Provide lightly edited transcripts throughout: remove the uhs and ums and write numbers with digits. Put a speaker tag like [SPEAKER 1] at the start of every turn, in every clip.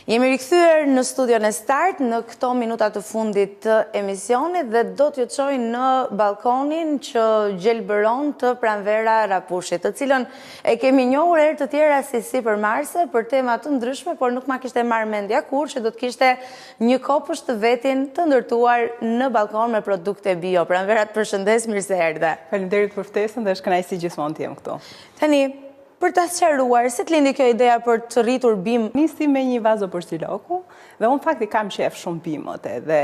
[SPEAKER 1] Jemi rikthyer në studion e Start në këto minuta të fundit të emisionit dhe do t'ju çoj në balkonin që gjelbëron të Pranvera Rapushit, të cilën e kemi njohur herë të tjera si sipërmarrëse për tema të ndryshme, por nuk ma kishte marrë mendja kur që do të kishte një kopësht të vetin të ndërtuar në balkon me produkte bio. Pranvera, të përshëndes, mirë se erdhe.
[SPEAKER 2] Faleminderit për ftesën dhe është kënaqësi gjithmonë të jem këtu.
[SPEAKER 1] Tani, për ta sqaruar, si të lindi kjo ideja për të rritur bim?
[SPEAKER 2] Nisi me një vazo porciloku dhe unë fakti kam qef shumë bimët dhe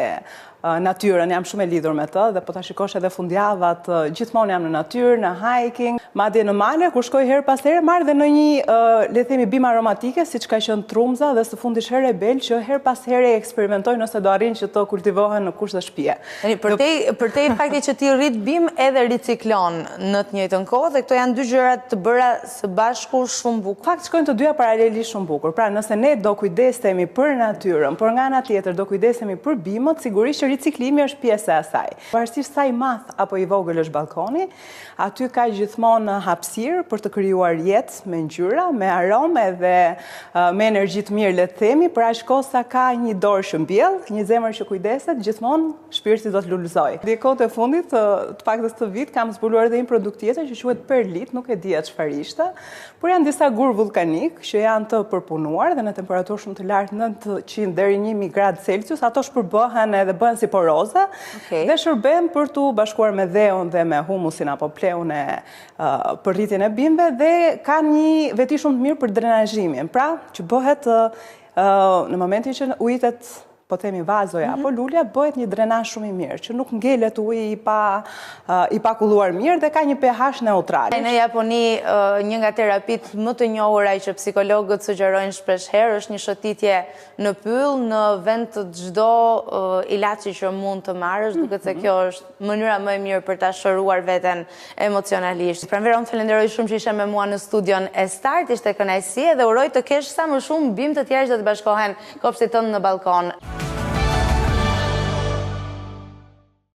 [SPEAKER 2] natyrën, jam shumë e lidhur me të dhe po ta shikosh edhe fundjavat, gjithmonë jam në natyrë, në hiking, madje në male, kur shkoj herë pas here, marr dhe në një, le të themi, bim aromatike, siç ka qenë trumza dhe së fundi herë rebel, që herë pas here eksperimentoj nëse do arrin që të kultivohen në kushte shtëpie.
[SPEAKER 1] Për te fakti që ti rrit bim edhe riciklon në të njëjtën kohë dhe këto janë dy gjëra të bëra së bashku shumë bukur.
[SPEAKER 2] Fakt shkojnë të dyja paralelisht shumë bukur. Pra, nëse ne do kujdesemi për natyrën, por nga ana tjetër do kujdesemi për bimët, sigurisht që riciklimi është pjesë e asaj. Pavarësisht sa i madh apo i vogël është balkoni, aty ka gjithmonë hapësirë për të krijuar jetë me ngjyra, me aromë dhe me energji të mirë, le të themi, për aq kohë sa ka një dorë që mbjell, një zemër që kujdeset, gjithmonë shpirti do të lulëzojë. Dhe kohët e fundit, të paktën këtë vit, kam zbuluar edhe një produkt tjetër që quhet perlit, nuk e di çfarë ishte, por janë disa gur vulkanik që janë të përpunuar dhe në temperaturë shumë të lartë 900 deri 1000 gradë Celsius, ato shpërbëhen edhe bëhen si poroza dhe shërben për të bashkuar me dheun dhe me humusin apo pleun e për rritjen e bimëve dhe kanë një veti shumë të mirë për drenazhimin. Pra, që bëhet në momentin që ujitet, po themi vazoja apo lulja, bëhet një drenazh shumë i mirë, që nuk ngelet uji i pa kulluar mirë dhe ka një pH neutral.
[SPEAKER 1] Në Japoni, një nga terapitë më të njohura që psikologët sugjerojnë shpesh herë është një shëtitje në pyll në vend të çdo ilaçi që mund të marrësh, duket se kjo është mënyra më e mirë për ta shëruar veten emocionalisht. Pranvera, unë falenderoj shumë që ishe me mua në studion e Start, ishte kënaqësi dhe uroj të kesh sa më shumë bimë të tjerë që të bashkohen kopshtit tënd në balkon.